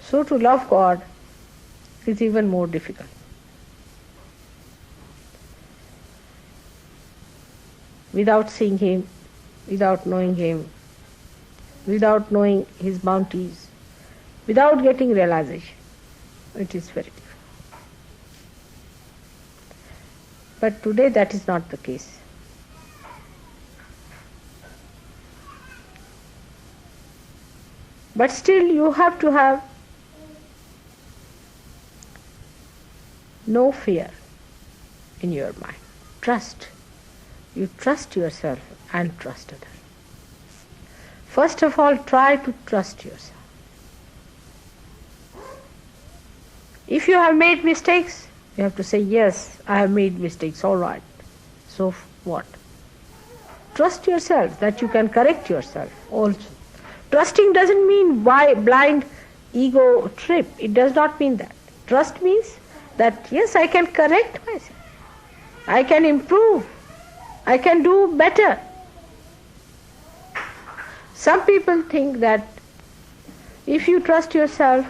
So to love God is even more difficult. Without seeing Him, without knowing Him, without knowing His bounties, without getting realization, it is very difficult. But today that is not the case. But still you have to have no fear in your mind. Trust. You trust yourself and trust others. First of all, try to trust yourself. If you have made mistakes, you have to say, yes, I have made mistakes, all right. So what? Trust yourself that you can correct yourself also. Trusting doesn't mean blind ego trip. It does not mean that. Trust means that, yes, I can correct myself. I can improve. I can do better. Some people think that if you trust yourself,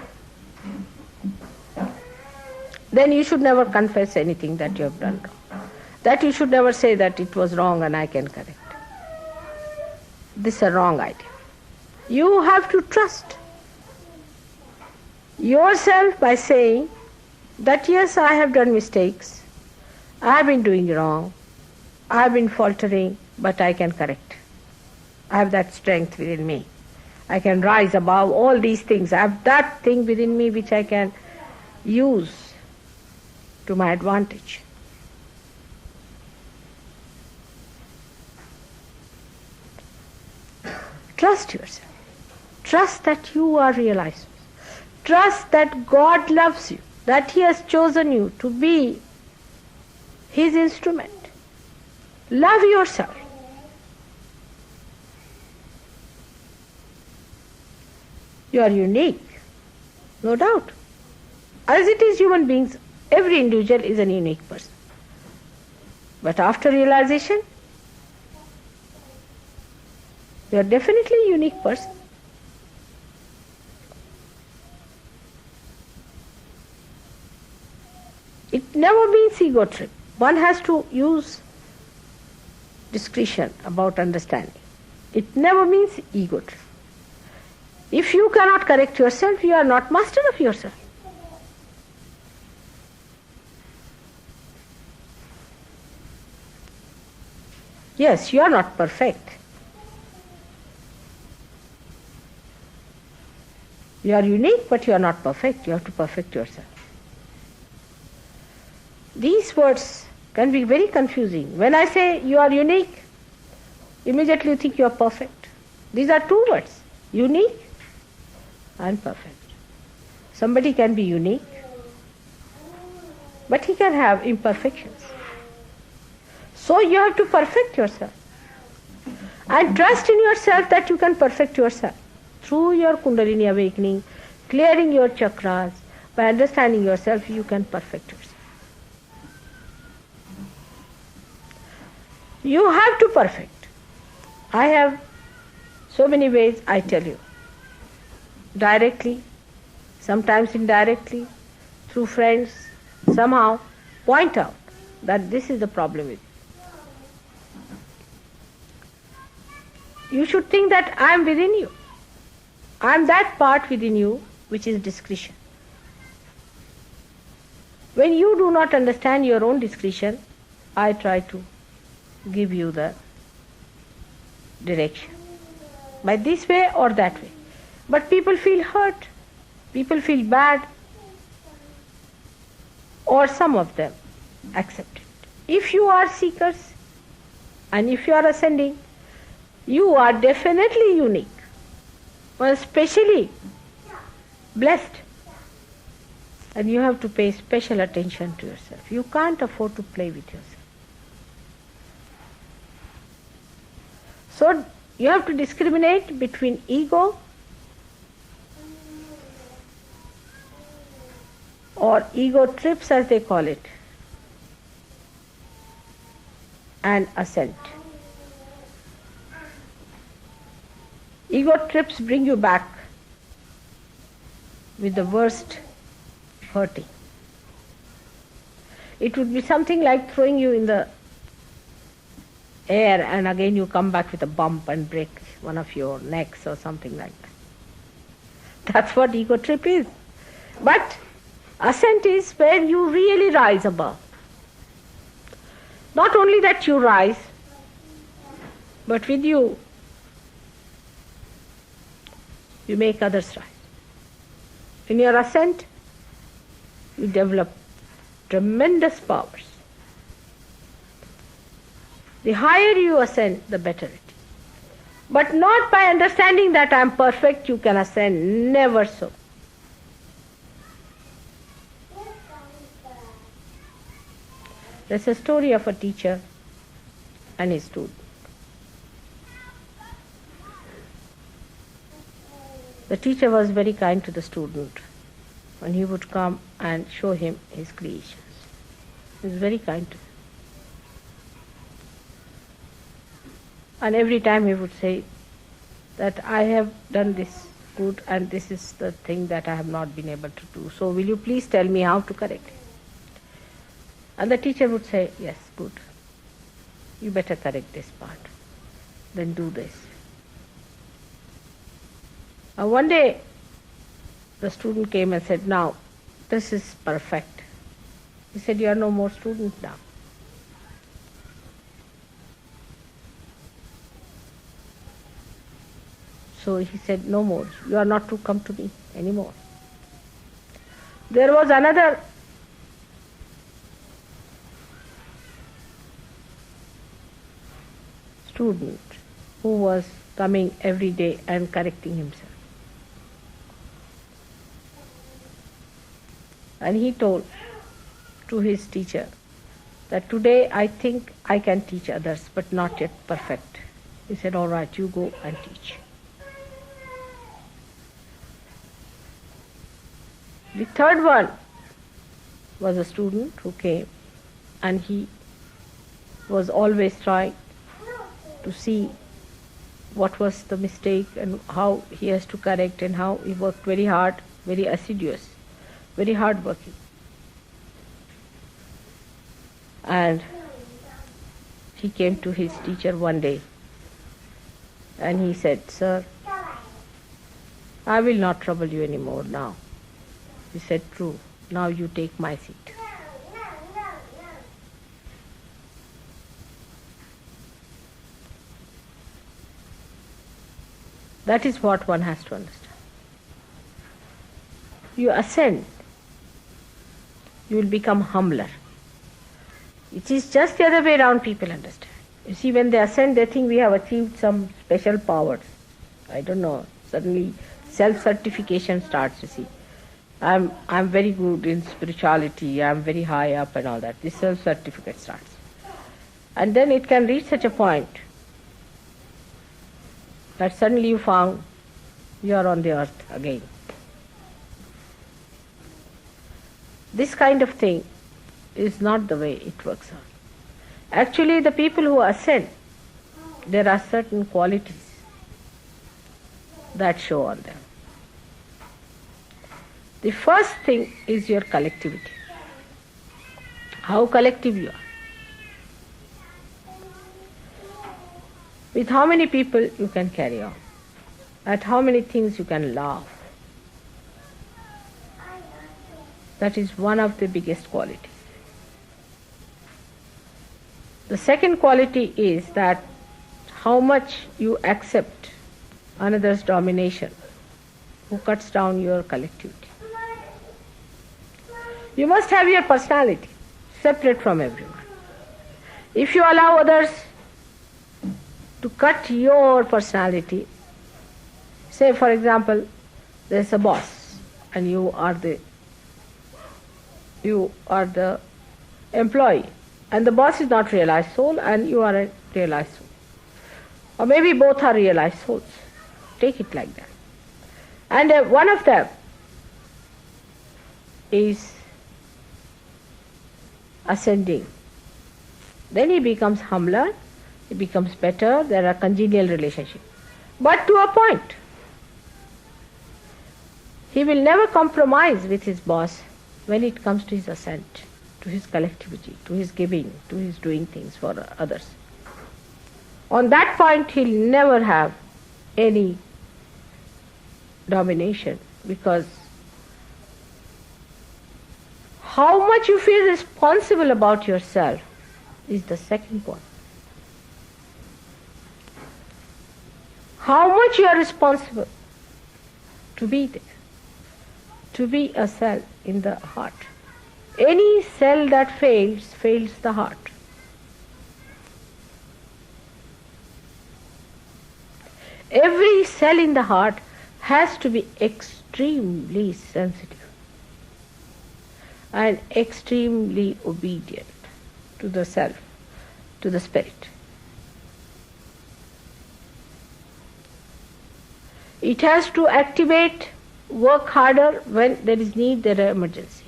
then you should never confess anything that you have done wrong. That you should never say that it was wrong and I can correct. This is a wrong idea. You have to trust yourself by saying that yes, I have done mistakes, I have been doing wrong, I have been faltering, but I can correct. I have that strength within me. I can rise above all these things. I have that thing within me which I can use to my advantage. Trust yourself. Trust that you are realized. Trust that God loves you, that He has chosen you to be His instrument. Love yourself. You are unique, no doubt. As it is human beings, every individual is a unique person. But after realization, you are definitely a unique person. It never means ego trip. One has to use discretion about understanding. It never means ego trip. If you cannot correct yourself, you are not master of yourself. Yes, you are not perfect. You are unique, but you are not perfect. You have to perfect yourself. These words can be very confusing. When I say you are unique, immediately you think you are perfect. These are two words, unique and perfect. Somebody can be unique, but he can have imperfections. So you have to perfect yourself. And trust in yourself that you can perfect yourself. Through your Kundalini awakening, clearing your chakras, by understanding yourself, you can perfect yourself. You have to perfect. I have so many ways I tell you. Directly, sometimes indirectly, through friends, somehow point out that this is the problem with you. You should think that I am within you. I am that part within you which is discretion. When you do not understand your own discretion, I try to give you the direction by this way or that way. But people feel hurt, people feel bad, or some of them accept it. If you are seekers and if you are ascending, you are definitely unique, or especially blessed, and you have to pay special attention to yourself. You can't afford to play with yourself. So you have to discriminate between ego or ego trips as they call it and ascent. Ego trips bring you back with the worst hurting. It would be something like throwing you in the air and again you come back with a bump and break one of your necks or something like that. That's what ego trip is. But ascent is where you really rise above. Not only that you rise, but with you, you make others rise. In your ascent, you develop tremendous powers. The higher you ascend, the better it is. But not by understanding that I am perfect you can ascend, never so. There's a story of a teacher and his student. The teacher was very kind to the student and he would come and show him his creations. He was very kind to him. And every time he would say that I have done this good and this is the thing that I have not been able to do. So will you please tell me how to correct it? And the teacher would say, yes, good. You better correct this part. Then do this. And one day the student came and said, now this is perfect. He said, you are no more student now. So he said, no more. You are not to come to me anymore. There was another student who was coming every day and correcting himself. And he told to his teacher that today I think I can teach others, but not yet perfect. He said, all right, you go and teach. The third one was a student who came and he was always trying to see what was the mistake and how he has to correct, and how he worked very hard, very assiduous, very hard working. And he came to his teacher one day and he said, sir, I will not trouble you anymore now. He said, true, now you take my seat. That is what one has to understand. You ascend, you will become humbler. It is just the other way around people understand. You see, when they ascend, they think we have achieved some special powers. I don't know, suddenly self-certification starts, you see. I'm very good in spirituality, I'm very high up and all that. This self-certificate starts. And then it can reach such a point that suddenly you found you are on the earth again. This kind of thing is not the way it works out. Actually, the people who ascend, there are certain qualities that show on them. The first thing is your collectivity. How collective you are. With how many people you can carry on. At how many things you can laugh. That is one of the biggest qualities. The second quality is that how much you accept another's domination, who cuts down your collectivity. You must have your personality separate from everyone. If you allow others to cut your personality, say for example, there's a boss and you are the employee, and the boss is not realized soul and you are a realized soul. Or maybe both are realized souls. Take it like that. And one of them is ascending. Then he becomes humbler, he becomes better, there are congenial relationships. But to a point. He will never compromise with his boss when it comes to his assent, to his collectivity, to his giving, to his doing things for others. On that point, he'll never have any domination, because how much you feel responsible about yourself is the second point. How much you are responsible to be there, to be a cell in the heart. Any cell that fails the heart. Every cell in the heart has to be extremely sensitive and extremely obedient to the self, to the spirit. It has to activate, work harder when there is need, there is emergency.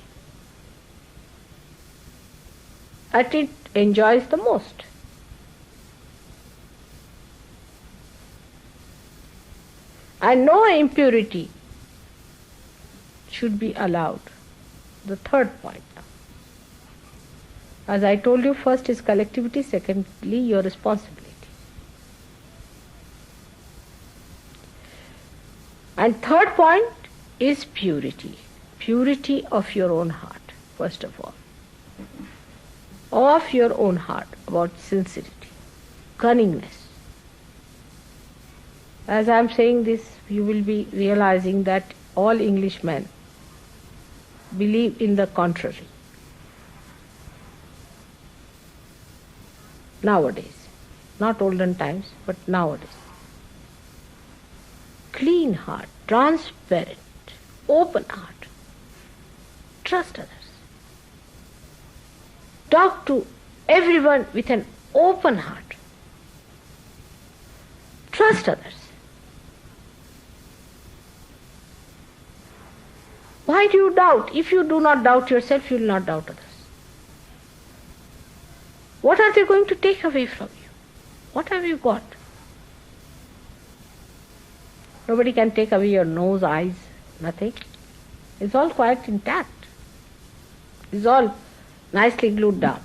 And it enjoys the most. And no impurity should be allowed. The third point. As I told you, first is collectivity, secondly your responsibility. And third point is purity. Purity of your own heart, first of all. Of your own heart, about sincerity, cunningness. As I am saying this, you will be realizing that all Englishmen believe in the contrary. Nowadays, not olden times, but nowadays. Clean heart, transparent, open heart. Trust others. Talk to everyone with an open heart. Trust others. Why do you doubt? If you do not doubt yourself, you will not doubt others. What are they going to take away from you? What have you got? Nobody can take away your nose, eyes, nothing. It's all quite intact. It's all nicely glued down.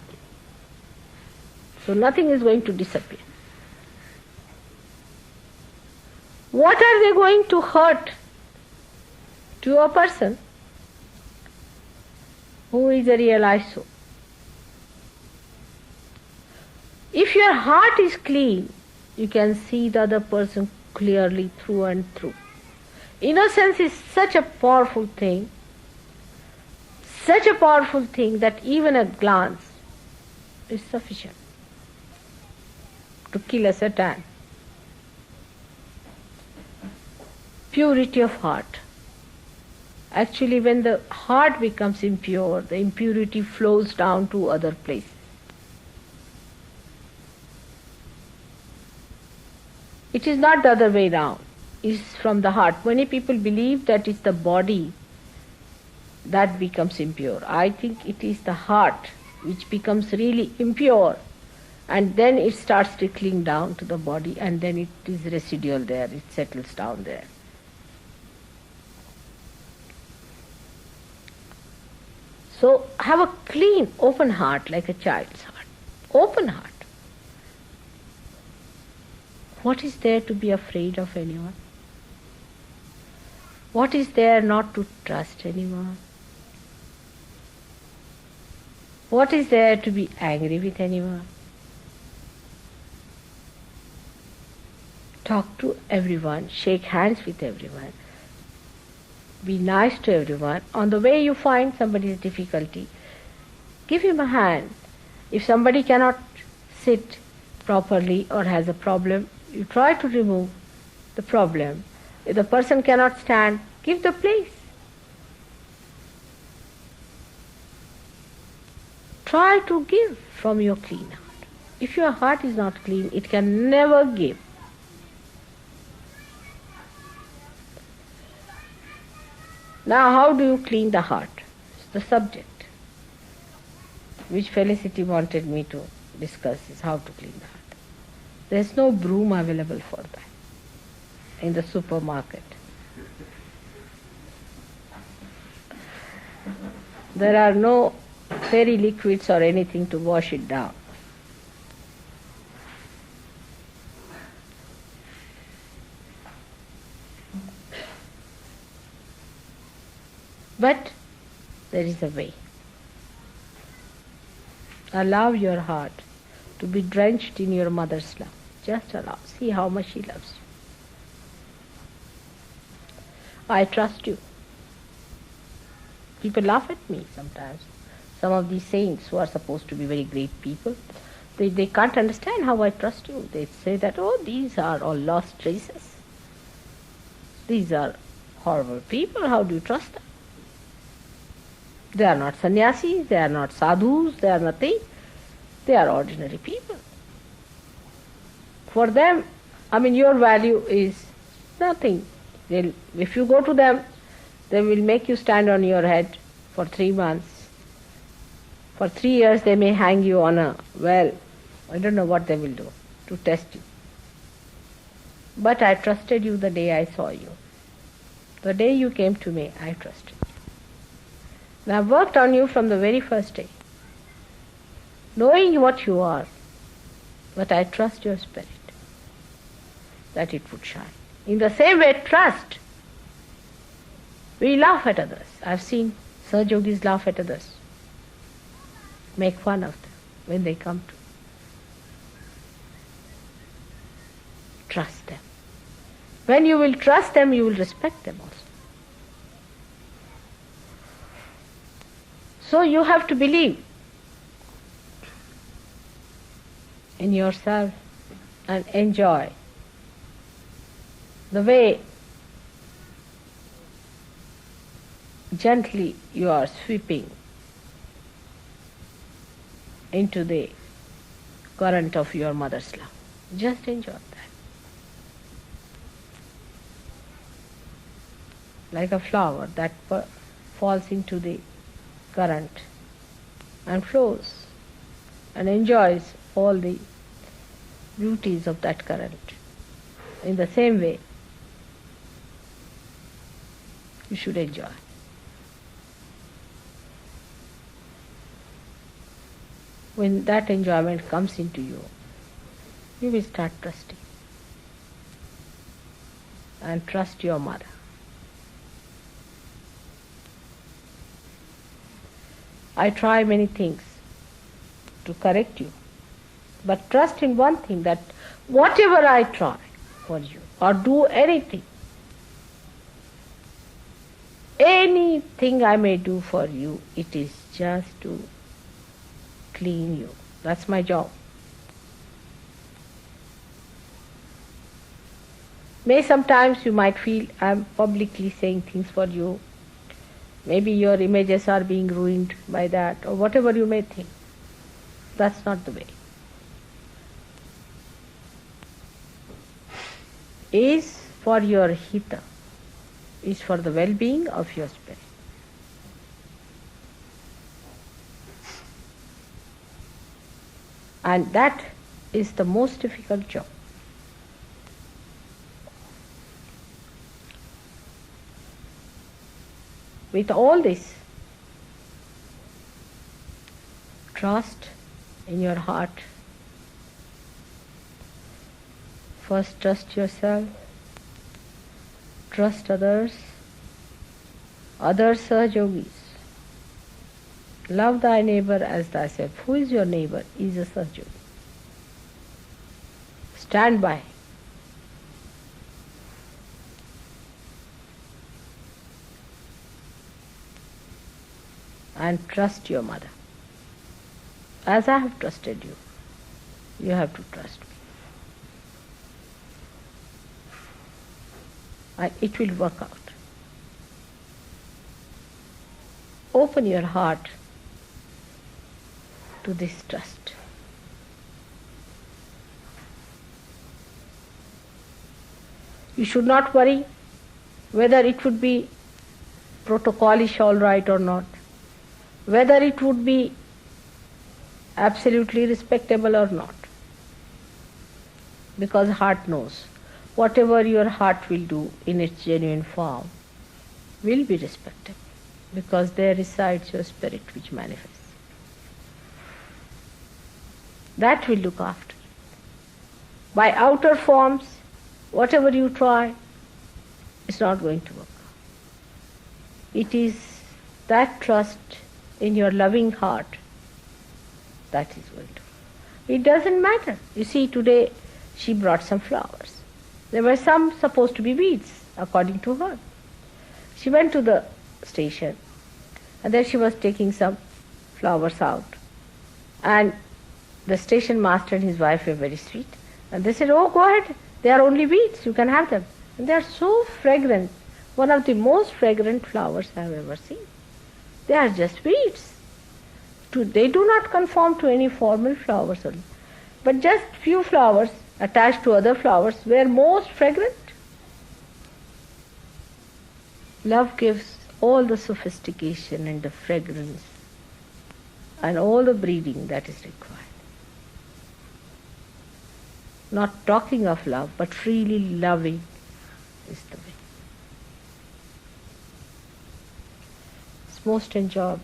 So nothing is going to disappear. What are they going to hurt to a person who is a realized soul? If your heart is clean, you can see the other person clearly through and through. Innocence is such a powerful thing that even a glance is sufficient to kill a Satan. Purity of heart. Actually, when the heart becomes impure, the impurity flows down to other places. It is not the other way round. It is from the heart. Many people believe that it's the body that becomes impure. I think it is the heart which becomes really impure, and then it starts trickling down to the body, and then it is residual there, it settles down there. So have a clean, open heart like a child's heart. Open heart. What is there to be afraid of anyone? What is there not to trust anyone? What is there to be angry with anyone? Talk to everyone, shake hands with everyone, be nice to everyone. On the way you find somebody's difficulty, give him a hand. If somebody cannot sit properly or has a problem, you try to remove the problem. If the person cannot stand, give the place. Try to give from your clean heart. If your heart is not clean, it can never give. Now, how do you clean the heart? It's the subject which Felicity wanted me to discuss, is how to clean the heart. There is no broom available for that in the supermarket. There are no fairy liquids or anything to wash it down. But there is a way. Allow your heart to be drenched in your mother's love. Just allow. See how much she loves you. I trust you. People laugh at me sometimes. Some of these saints who are supposed to be very great people, they can't understand how I trust you. They say that, oh, these are all lost traces. These are horrible people. How do you trust them? They are not sannyasis, they are not sadhus, they are nothing. They are ordinary people. For them, your value is nothing. If you go to them, they will make you stand on your head for 3 months. For 3 years they may hang you on a well. I don't know what they will do to test you. But I trusted you the day I saw you. The day you came to me, I trusted you. And I've worked on you from the very first day, knowing what you are, but I trust your spirit, that it would shine. In the same way, trust. We laugh at others. I've seen Sahajogis laugh at others, make fun of them when they come to. Trust them. When you will trust them, you will respect them also. So you have to believe in yourself and enjoy the way gently you are sweeping into the current of your mother's love. Just enjoy that. Like a flower that falls into the current and flows and enjoys all the beauties of that current. In the same way, you should enjoy. When that enjoyment comes into you, you will start trusting. And trust your mother. I try many things to correct you, but trust in one thing, that whatever I try for you or do anything I may do for you, it is just to clean you. That's my job. May sometimes you might feel I'm publicly saying things for you. Maybe your images are being ruined by that, or whatever you may think. That's not the way. Is for your hita, is for the well-being of your spirit. And that is the most difficult job. With all this, trust in your heart. First trust yourself, trust others, other Sahajogis. Love thy neighbor as thyself. Who is your neighbor? He is a Sahajogi. Stand by. And trust your mother. As I have trusted you, you have to trust me. And it will work out. Open your heart to this trust. You should not worry whether it would be protocolish all right or not, whether it would be absolutely respectable or not. Because heart knows. Whatever your heart will do in its genuine form will be respectable, because there resides your spirit which manifests. That will look after you. By outer forms, whatever you try, it's not going to work. It is that trust in your loving heart that is going to. It doesn't matter. You see, today she brought some flowers. There were some supposed to be weeds, according to her. She went to the station, and there she was taking some flowers out. And the station master and his wife were very sweet. And they said, "Oh, go ahead. They are only weeds. You can have them." And they are so fragrant. One of the most fragrant flowers I have ever seen. They are just weeds. They do not conform to any formal flowers only. But just few flowers attached to other flowers were most fragrant. Love gives all the sophistication and the fragrance and all the breeding that is required. Not talking of love, but freely loving is the way. It's most enjoyable.